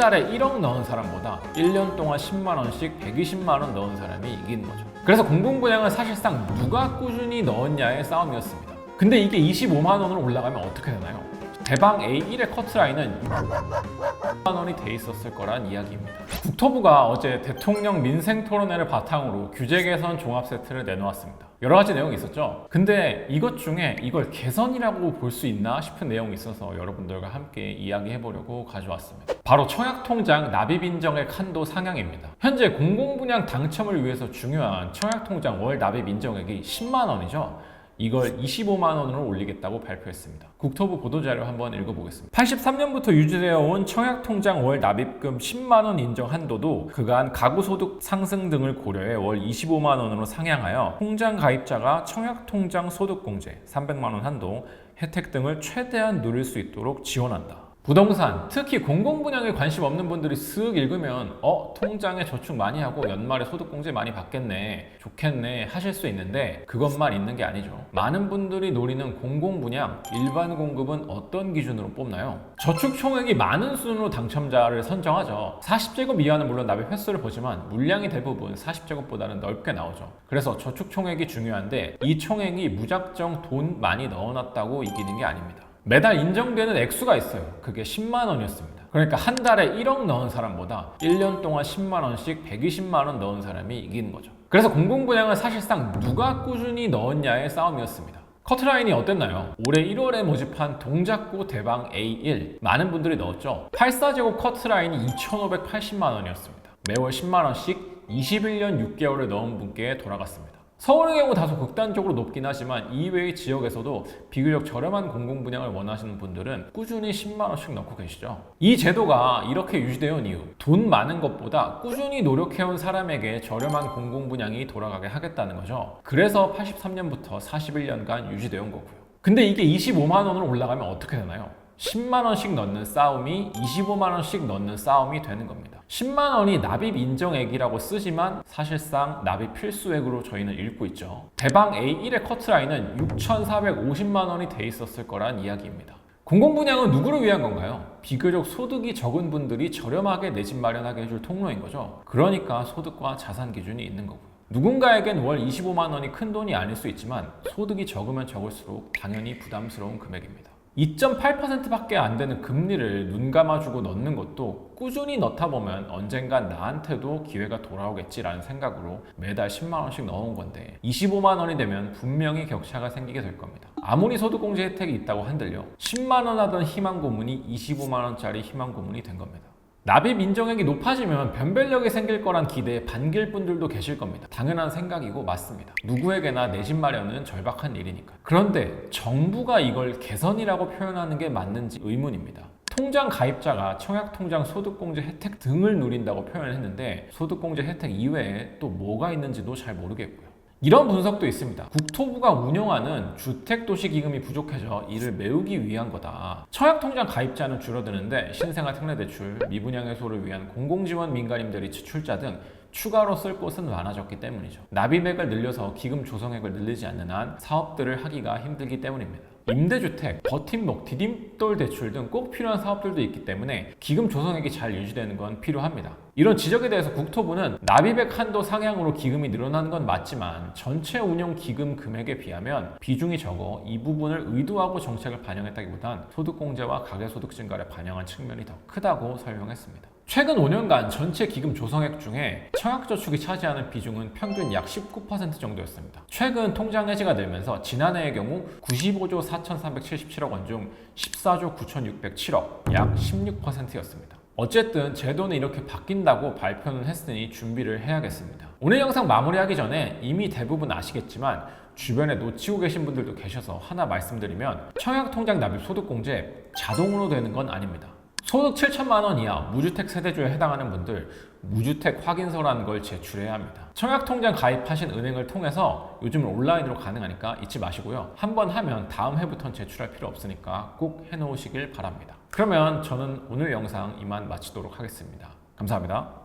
달에 1억 넣은 사람보다 1년 동안 10만 원씩 120만 원 넣은 사람이 이기는 거죠. 그래서 공공분양은 사실상 누가 꾸준히 넣었냐의 싸움이었습니다. 근데 이게 25만 원으로 올라가면 어떻게 되나요? 대방 A1의 커트라인은 6만 원이 돼 있었을 거란 이야기입니다. 국토부가 어제 대통령 민생토론회를 바탕으로 규제 개선 종합 세트를 내놓았습니다. 여러 가지 내용이 있었죠. 근데 이것 중에 이걸 개선이라고 볼 수 있나 싶은 내용이 있어서 여러분들과 함께 이야기해 보려고 가져왔습니다. 바로 청약통장 납입인정액 한도 상향입니다. 현재 공공분양 당첨을 위해서 중요한 청약통장 월 납입 인정액이 10만 원이죠. 이걸 25만 원으로 올리겠다고 발표했습니다. 국토부 보도자료 한번 읽어보겠습니다. 83년부터 유지되어 온 청약통장 월 납입금 10만 원 인정 한도도 그간 가구소득 상승 등을 고려해 월 25만 원으로 상향하여 통장 가입자가 청약통장 소득공제 300만 원 한도 혜택 등을 최대한 누릴 수 있도록 지원한다. 부동산, 특히 공공분양에 관심 없는 분들이 쓱 읽으면 통장에 저축 많이 하고 연말에 소득공제 많이 받겠네, 좋겠네 하실 수 있는데 그것만 있는 게 아니죠. 많은 분들이 노리는 공공분양, 일반 공급은 어떤 기준으로 뽑나요? 저축 총액이 많은 순으로 당첨자를 선정하죠. 40제곱 이하는 물론 납입 횟수를 보지만 물량이 대부분 40제곱보다는 넓게 나오죠. 그래서 저축 총액이 중요한데 이 총액이 무작정 돈 많이 넣어놨다고 이기는 게 아닙니다. 매달 인정되는 액수가 있어요. 그게 10만 원이었습니다. 그러니까 한 달에 1억 넣은 사람보다 1년 동안 10만 원씩 120만 원 넣은 사람이 이기는 거죠. 그래서 공공분양은 사실상 누가 꾸준히 넣었냐의 싸움이었습니다. 커트라인이 어땠나요? 올해 1월에 모집한 동작구 대방 A1 많은 분들이 넣었죠. 84제곱 커트라인이 2,580만 원이었습니다. 매월 10만 원씩 21년 6개월을 넣은 분께 돌아갔습니다. 서울의 경우 다소 극단적으로 높긴 하지만 이외의 지역에서도 비교적 저렴한 공공분양을 원하시는 분들은 꾸준히 10만 원씩 넣고 계시죠. 이 제도가 이렇게 유지되어 온 이유, 돈 많은 것보다 꾸준히 노력해온 사람에게 저렴한 공공분양이 돌아가게 하겠다는 거죠. 그래서 83년부터 41년간 유지되어 온 거고요. 근데 이게 25만 원으로 올라가면 어떻게 되나요? 10만 원씩 넣는 싸움이 25만 원씩 넣는 싸움이 되는 겁니다. 10만 원이 납입 인정액이라고 쓰지만 사실상 납입 필수액으로 저희는 읽고 있죠. 대방 A1의 커트라인은 6,450만 원이 돼 있었을 거란 이야기입니다. 공공분양은 누구를 위한 건가요? 비교적 소득이 적은 분들이 저렴하게 내 집 마련하게 해줄 통로인 거죠. 그러니까 소득과 자산 기준이 있는 거고요. 누군가에겐 월 25만 원이 큰 돈이 아닐 수 있지만 소득이 적으면 적을수록 당연히 부담스러운 금액입니다. 2.8%밖에 안 되는 금리를 눈 감아주고 넣는 것도 꾸준히 넣다 보면 언젠간 나한테도 기회가 돌아오겠지라는 생각으로 매달 10만 원씩 넣은 건데 25만 원이 되면 분명히 격차가 생기게 될 겁니다. 아무리 소득공제 혜택이 있다고 한들요. 10만 원 하던 희망 고문이 25만 원짜리 희망 고문이 된 겁니다. 납입 인정액이 높아지면 변별력이 생길 거란 기대에 반길 분들도 계실 겁니다. 당연한 생각이고 맞습니다. 누구에게나 내 집 마련은 절박한 일이니까. 그런데 정부가 이걸 개선이라고 표현하는 게 맞는지 의문입니다. 통장 가입자가 청약통장 소득공제 혜택 등을 누린다고 표현했는데 소득공제 혜택 이외에 또 뭐가 있는지도 잘 모르겠고요. 이런 분석도 있습니다. 국토부가 운영하는 주택도시기금이 부족해져 이를 메우기 위한 거다. 청약통장 가입자는 줄어드는데 신생아 특례대출, 미분양 해소를 위한 공공지원 민간임대리 지출자 등 추가로 쓸 곳은 많아졌기 때문이죠. 납입액을 늘려서 기금 조성액을 늘리지 않는 한 사업들을 하기가 힘들기 때문입니다. 임대주택, 버팀목, 디딤돌 대출 등 꼭 필요한 사업들도 있기 때문에 기금 조성액이 잘 유지되는 건 필요합니다. 이런 지적에 대해서 국토부는 납입액 한도 상향으로 기금이 늘어나는 건 맞지만 전체 운용 기금 금액에 비하면 비중이 적어 이 부분을 의도하고 정책을 반영했다기보단 소득공제와 가계소득 증가를 반영한 측면이 더 크다고 설명했습니다. 최근 5년간 전체 기금 조성액 중에 청약저축이 차지하는 비중은 평균 약 19% 정도였습니다. 최근 통장 해지가 되면서 지난해의 경우 95조 4,377억 원 중 14조 9,607억, 약 16%였습니다. 어쨌든 제도는 이렇게 바뀐다고 발표는 했으니 준비를 해야겠습니다. 오늘 영상 마무리하기 전에 이미 대부분 아시겠지만 주변에 놓치고 계신 분들도 계셔서 하나 말씀드리면 청약통장 납입 소득공제 자동으로 되는 건 아닙니다. 소득 7천만 원 이하 무주택 세대주에 해당하는 분들 무주택 확인서라는 걸 제출해야 합니다. 청약통장 가입하신 은행을 통해서 요즘은 온라인으로 가능하니까 잊지 마시고요. 한번 하면 다음 해부터는 제출할 필요 없으니까 꼭 해놓으시길 바랍니다. 그러면 저는 오늘 영상 이만 마치도록 하겠습니다. 감사합니다.